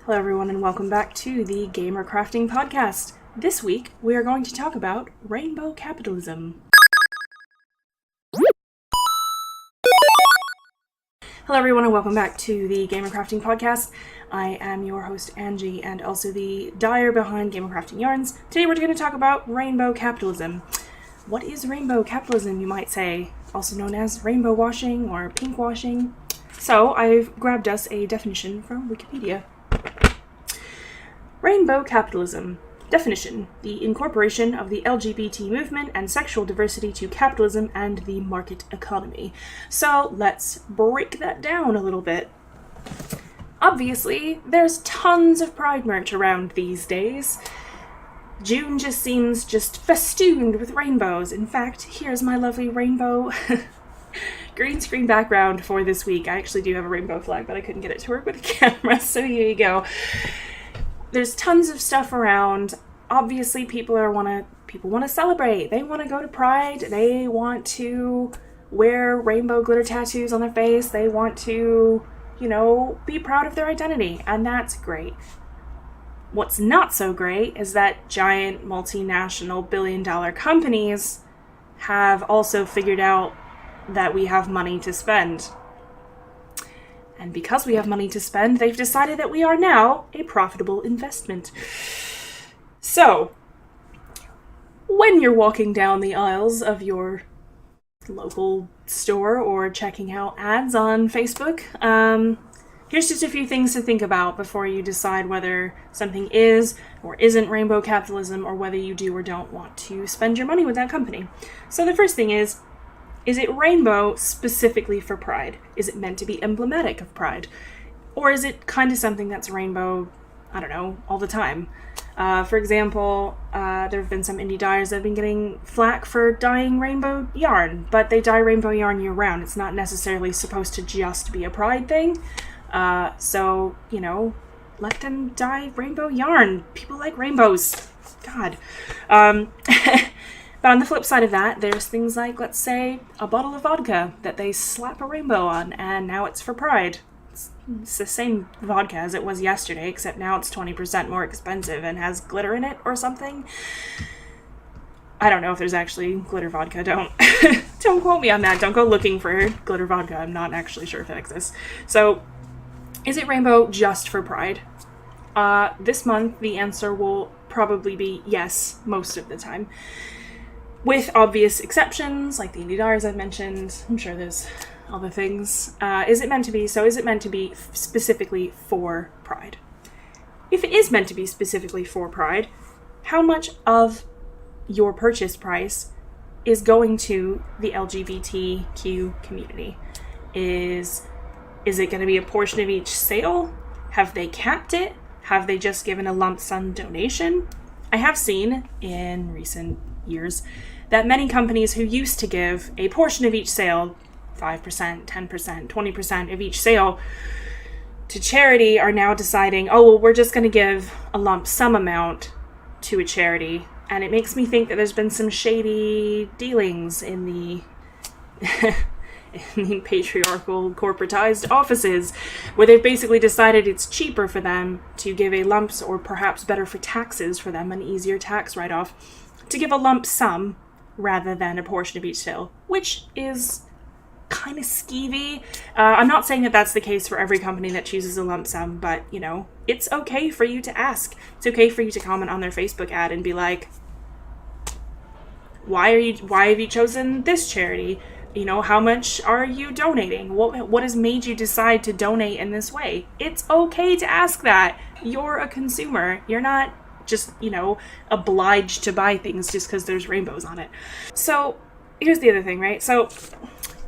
Hello everyone and welcome back to the Gamer Crafting Podcast. This week we are going to talk about Rainbow Capitalism. Hello everyone and welcome back to the Gamer Crafting Podcast. I am your host Angie and also the dyer behind Gamer Crafting Yarns. Today we're going to talk about Rainbow Capitalism. What is Rainbow Capitalism, you might say? Also known as rainbow washing or pink washing. So I've grabbed us a definition from Wikipedia. Rainbow capitalism. Definition: the incorporation of the LGBT movement and sexual diversity to capitalism and the market economy. So let's break that down a little bit. Obviously, there's tons of Pride merch around these days. June just seems festooned with rainbows. In fact, here's my lovely rainbow green screen background for this week. I actually do have a rainbow flag, but I couldn't get it to work with the camera, so here you go. There's tons of stuff around. Obviously, people want to celebrate. They want to go to Pride. They want to wear rainbow glitter tattoos on their face. They want to, be proud of their identity, and that's great. What's not so great is that giant multinational billion-dollar companies have also figured out that we have money to spend. And because we have money to spend, they've decided that we are now a profitable investment. So, when you're walking down the aisles of your local store or checking out ads on Facebook, here's just a few things to think about before you decide whether something is or isn't rainbow capitalism, or whether you do or don't want to spend your money with that company. So the first thing is it rainbow specifically for Pride? Is it meant to be emblematic of Pride? Or is it kind of something that's rainbow, all the time? For example, there have been some indie dyers that have been getting flack for dyeing rainbow yarn, but they dye rainbow yarn year-round. It's not necessarily supposed to just be a Pride thing. So, let them dye rainbow yarn. People like rainbows. God. But on the flip side of that, there's things like, let's say, a bottle of vodka that they slap a rainbow on, and now it's for Pride. It's the same vodka as it was yesterday, except now it's 20% more expensive and has glitter in it or something. I don't know if there's actually glitter vodka. Don't quote me on that. Don't go looking for glitter vodka. I'm not actually sure if it exists. So, is it rainbow just for Pride? This month, the answer will probably be yes, most of the time. With obvious exceptions, like the indie dyers I've mentioned. I'm sure there's other things. Is it meant to be specifically for Pride? If it is meant to be specifically for Pride, how much of your purchase price is going to the LGBTQ community? Is it going to be a portion of each sale? Have they capped it? Have they just given a lump sum donation? I have seen in recent years that many companies who used to give a portion of each sale, 5%, 10%, 20% of each sale, to charity are now deciding, we're just going to give a lump sum amount to a charity. And it makes me think that there's been some shady dealings in the in the patriarchal corporatized offices, where they've basically decided it's cheaper for them to give a lump, or perhaps better for taxes for them, an easier tax write-off, to give a lump sum rather than a portion of each sale, which is kind of skeevy. I'm not saying that that's the case for every company that chooses a lump sum, but, it's okay for you to ask. It's okay for you to comment on their Facebook ad and be like, why have you chosen this charity? How much are you donating? What has made you decide to donate in this way? It's okay to ask that. You're a consumer. You're not just, obliged to buy things just because there's rainbows on it. So here's the other thing, right? So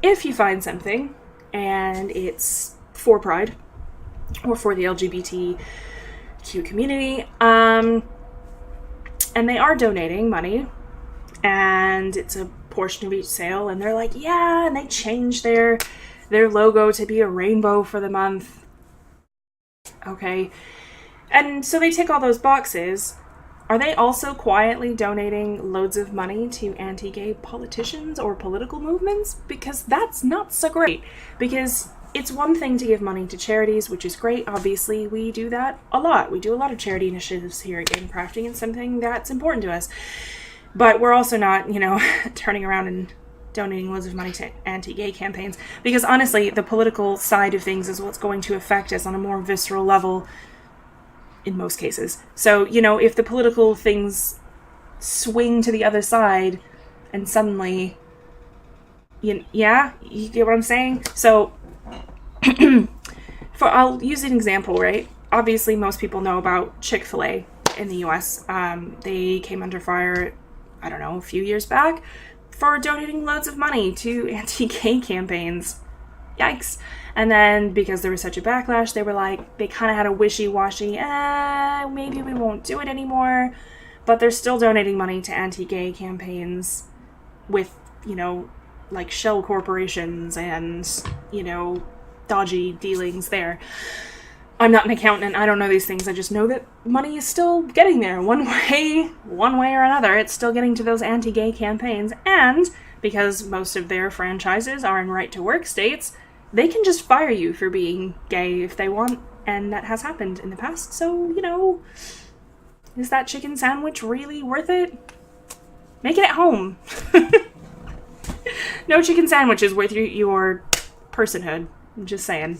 if you find something and it's for Pride or for the LGBTQ community, and they are donating money and it's a portion of each sale, and they're like, yeah, and they change their logo to be a rainbow for the month. Okay. And so they tick all those boxes. Are they also quietly donating loads of money to anti-gay politicians or political movements? Because that's not so great. Because it's one thing to give money to charities, which is great. Obviously, we do that a lot. We do a lot of charity initiatives here at Game Crafting. It's something that's important to us. But we're also not, turning around and donating loads of money to anti-gay campaigns. Because honestly, the political side of things is what's going to affect us on a more visceral level in most cases. So, if the political things swing to the other side and suddenly... you get what I'm saying? So... I'll use an example, right? Obviously, most people know about Chick-fil-A in the US. They came under fire, I don't know, a few years back for donating loads of money to anti-gay campaigns. Yikes. And then because there was such a backlash, they kind of had a wishy-washy, maybe we won't do it anymore. But they're still donating money to anti-gay campaigns with, shell corporations and, dodgy dealings there. I'm not an accountant. I don't know these things. I just know that money is still getting there one way or another. It's still getting to those anti-gay campaigns. And because most of their franchises are in right-to-work states, they can just fire you for being gay if they want. And that has happened in the past. So, is that chicken sandwich really worth it? Make it at home. No chicken sandwich is worth your personhood. I'm just saying.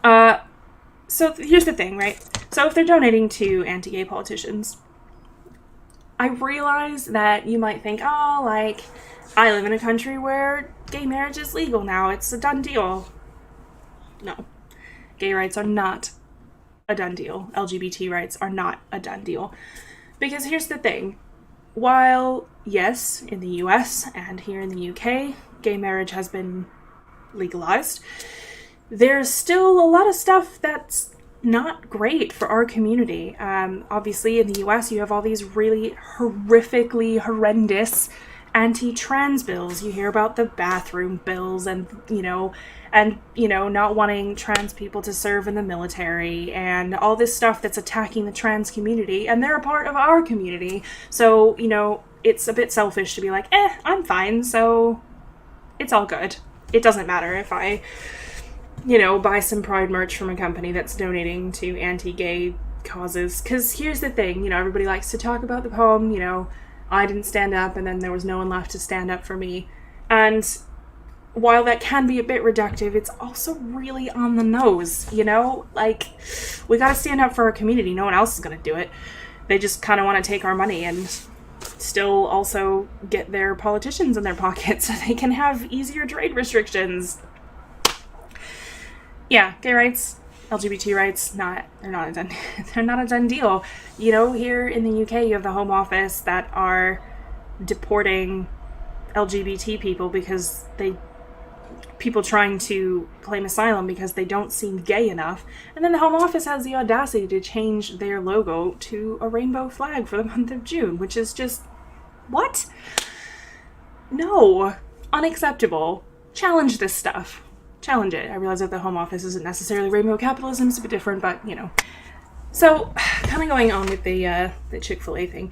So here's the thing, right? So if they're donating to anti-gay politicians, I realize that you might think, I live in a country where gay marriage is legal now. It's a done deal. No. Gay rights are not a done deal. LGBT rights are not a done deal. Because here's the thing. While, yes, in the US and here in the UK, gay marriage has been legalized, there's still a lot of stuff that's not great for our community. Obviously, in the US, you have all these really horrifically horrendous anti-trans bills. You hear about the bathroom bills and not wanting trans people to serve in the military and all this stuff that's attacking the trans community, and they're a part of our community. So, it's a bit selfish to be like, I'm fine, so it's all good. It doesn't matter if I, buy some Pride merch from a company that's donating to anti-gay causes. Because here's the thing, everybody likes to talk about the poem, I didn't stand up and then there was no one left to stand up for me. And while that can be a bit reductive, it's also really on the nose, we gotta stand up for our community. No one else is gonna do it. They just kind of want to take our money and still also get their politicians in their pockets so they can have easier trade restrictions. Yeah, gay rights, LGBT rights, they're not a done deal. Here in the UK, you have the Home Office that are deporting LGBT people because people trying to claim asylum because they don't seem gay enough. And then the Home Office has the audacity to change their logo to a rainbow flag for the month of June, which is just, what? No. Unacceptable. Challenge this stuff. Challenge it. I realize that the Home Office isn't necessarily Rainbow Capitalism, it's a bit different, but, So, kind of going on with the Chick-fil-A thing.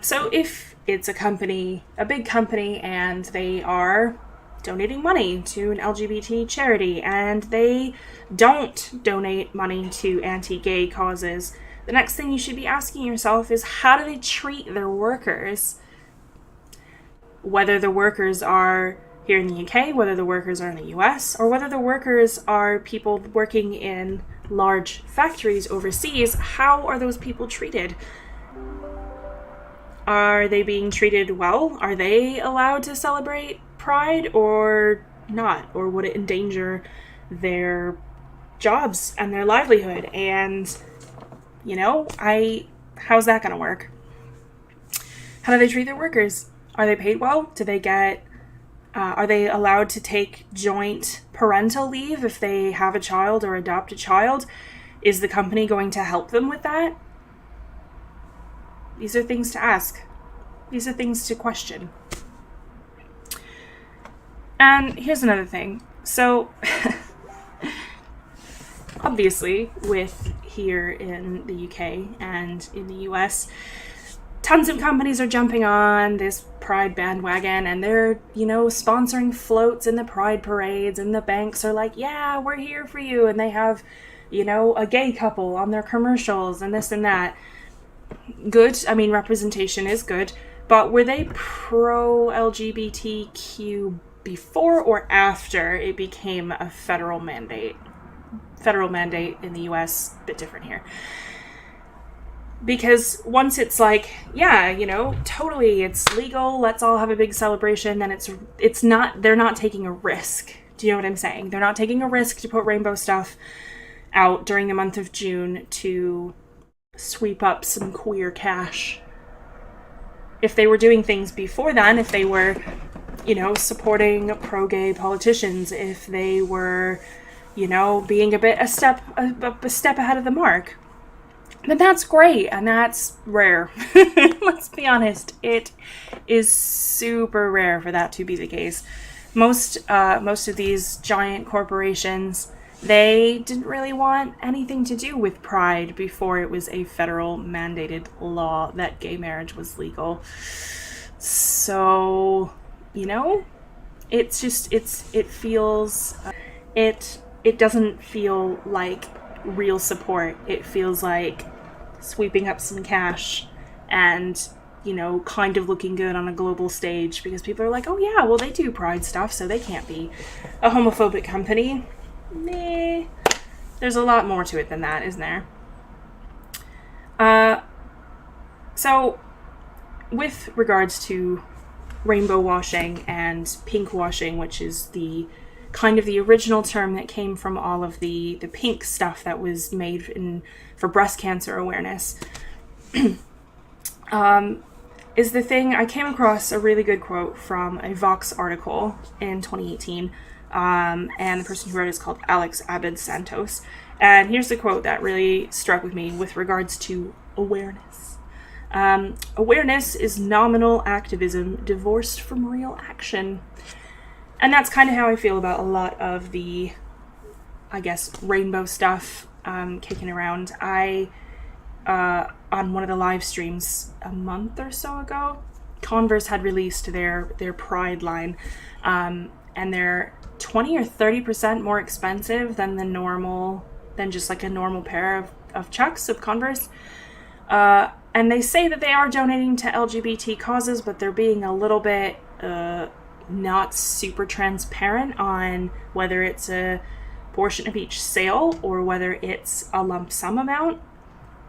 So if it's a big company, and they are donating money to an LGBT charity, and they don't donate money to anti-gay causes, the next thing you should be asking yourself is, how do they treat their workers? Whether the workers are here in the UK, whether the workers are in the US, or whether the workers are people working in large factories overseas, how are those people treated? Are they being treated well? Are they allowed to celebrate Pride or not? Or would it endanger their jobs and their livelihood? And, how's that going to work? How do they treat their workers? Are they paid well? Do they get... are they allowed to take joint parental leave if they have a child or adopt a child? Is the company going to help them with that? These are things to ask. These are things to question. And here's another thing. So, obviously, with here in the UK and in the US, tons of companies are jumping on this Pride bandwagon, and they're, sponsoring floats in the Pride parades, and the banks are like, yeah, we're here for you, and they have, a gay couple on their commercials, and this and that. Good. I mean, representation is good, but were they pro-LGBTQ before or after it became a federal mandate? Federal mandate in the US, a bit different here. Because once it's like, yeah, totally, it's legal, let's all have a big celebration, then it's not, they're not taking a risk. Do you know what I'm saying? They're not taking a risk to put rainbow stuff out during the month of June to sweep up some queer cash. If they were doing things before then, if they were, supporting pro-gay politicians, if they were, being a step ahead of the mark, then that's great, and that's rare. Let's be honest. It is super rare for that to be the case. Most of these giant corporations, they didn't really want anything to do with Pride before it was a federal mandated law that gay marriage was legal. So, it's just, it feels, it doesn't feel like real support. It feels like sweeping up some cash and, kind of looking good on a global stage because people are like, oh yeah, well they do Pride stuff, so they can't be a homophobic company. Meh. There's a lot more to it than that, isn't there? So with regards to rainbow washing and pink washing, which is the kind of the original term that came from all of the pink stuff that was made for breast cancer awareness, is the thing. I came across a really good quote from a Vox article in 2018, and the person who wrote it is called Alex Abed Santos. And here's the quote that really struck with me with regards to awareness. Awareness is nominal activism divorced from real action. And that's kind of how I feel about a lot of the, I guess, rainbow stuff kicking around. On one of the live streams a month or so ago, Converse had released their Pride line, and they're 20 or 30% more expensive than just like a normal pair of Chucks of Converse. And they say that they are donating to LGBT causes, but they're being a little bit not super transparent on whether it's a portion of each sale or whether it's a lump sum amount.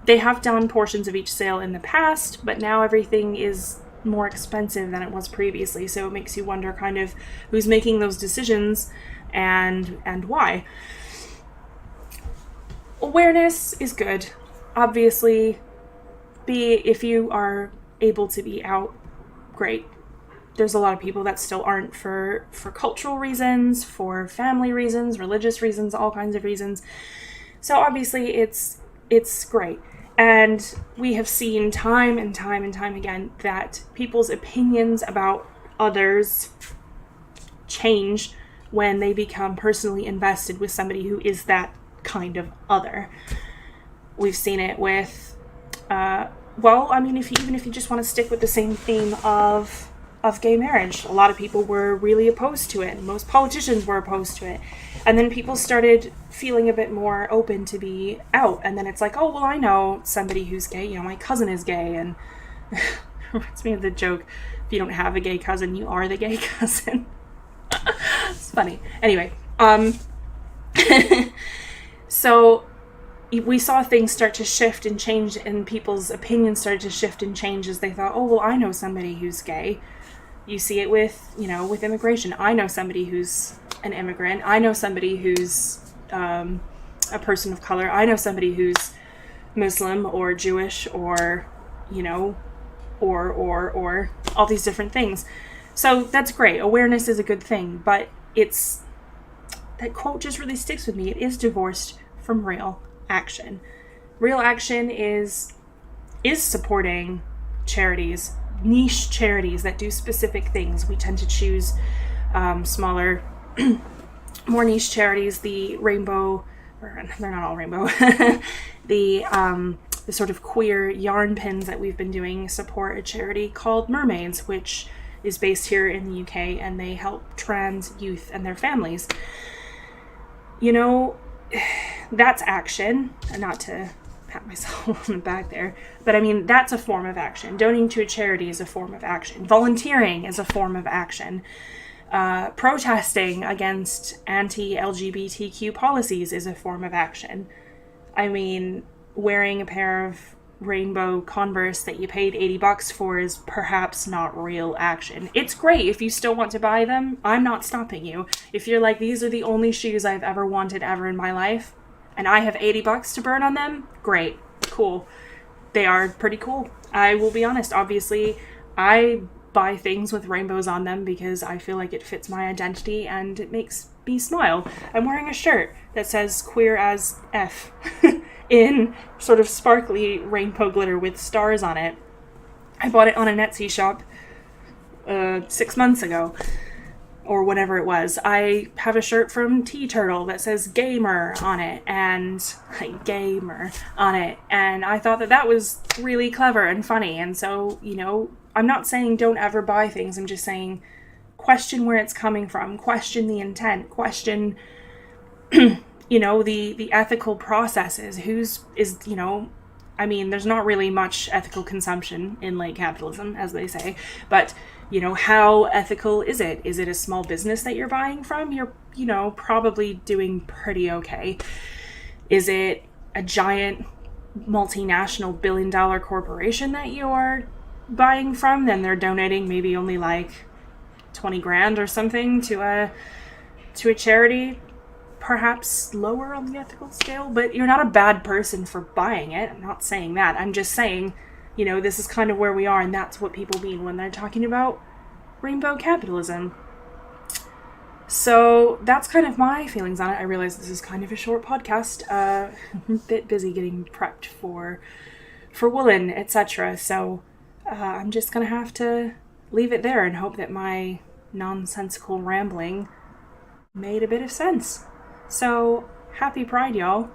They have done portions of each sale in the past, but now everything is more expensive than it was previously, so it makes you wonder kind of who's making those decisions and why. Awareness is good. Obviously, if you are able to be out, great. There's a lot of people that still aren't for cultural reasons, for family reasons, religious reasons, all kinds of reasons. So obviously it's great. And we have seen time and time and time again that people's opinions about others change when they become personally invested with somebody who is that kind of other. We've seen it with, if you just want to stick with the same theme of gay marriage, a lot of people were really opposed to it. Most politicians were opposed to it. And then people started feeling a bit more open to be out. And then it's like, oh, well, I know somebody who's gay. My cousin is gay. And reminds me of the joke, if you don't have a gay cousin, you are the gay cousin. It's funny. Anyway, so we saw things start to shift and change, and people's opinions started to shift and change as they thought, oh, well, I know somebody who's gay. You see it with immigration. I know somebody who's an immigrant. I know somebody who's a person of color. I know somebody who's Muslim or Jewish or or all these different things. So that's great. Awareness is a good thing, but that quote just really sticks with me. It is divorced from real action. Real action is supporting charities, niche charities that do specific things. We tend to choose smaller, more niche charities. The rainbow, they're not all rainbow, the sort of queer yarn pins that we've been doing support a charity called Mermaids, which is based here in the UK, and they help trans youth and their families. You know, that's action. Not to pat myself on the back there, but I mean, that's a form of action. Donating to a charity is a form of action. Volunteering is a form of action. Protesting against anti-LGBTQ policies is a form of action. I mean, wearing a pair of rainbow Converse that you paid $80 for is perhaps not real action. It's great if you still want to buy them. I'm not stopping you. If you're like, these are the only shoes I've ever wanted ever in my life, and I have $80 to burn on them, great, cool. They are pretty cool. I will be honest, obviously, I buy things with rainbows on them because I feel like it fits my identity and it makes me smile. I'm wearing a shirt that says queer as F in sort of sparkly rainbow glitter with stars on it. I bought it on a Etsy shop 6 months ago, or whatever it was. I have a shirt from Tea Turtle that says gamer on it, and gamer on it, and I thought that that was really clever and funny. And so, you know, I'm not saying don't ever buy things. I'm just saying question where it's coming from, question the intent, question you know, the ethical processes. You know, I mean, there's not really much ethical consumption in late capitalism, as they say, but, you know, how ethical is it? Is it a small business that you're buying from? You're, you know, probably doing pretty okay. Is it a giant multinational billion-dollar corporation that you're buying from? Then they're donating maybe only like 20 grand or something to a charity. Perhaps lower on the ethical scale, but you're not a bad person for buying it. I'm not saying that. I'm just saying, you know, this is kind of where we are, and that's what people mean when they're talking about rainbow capitalism. So that's kind of my feelings on it. I realize this is kind of a short podcast. I'm a bit busy getting prepped for Woolen, etc. So I'm just gonna have to leave it there and hope that my nonsensical rambling made a bit of sense. So, happy Pride, y'all.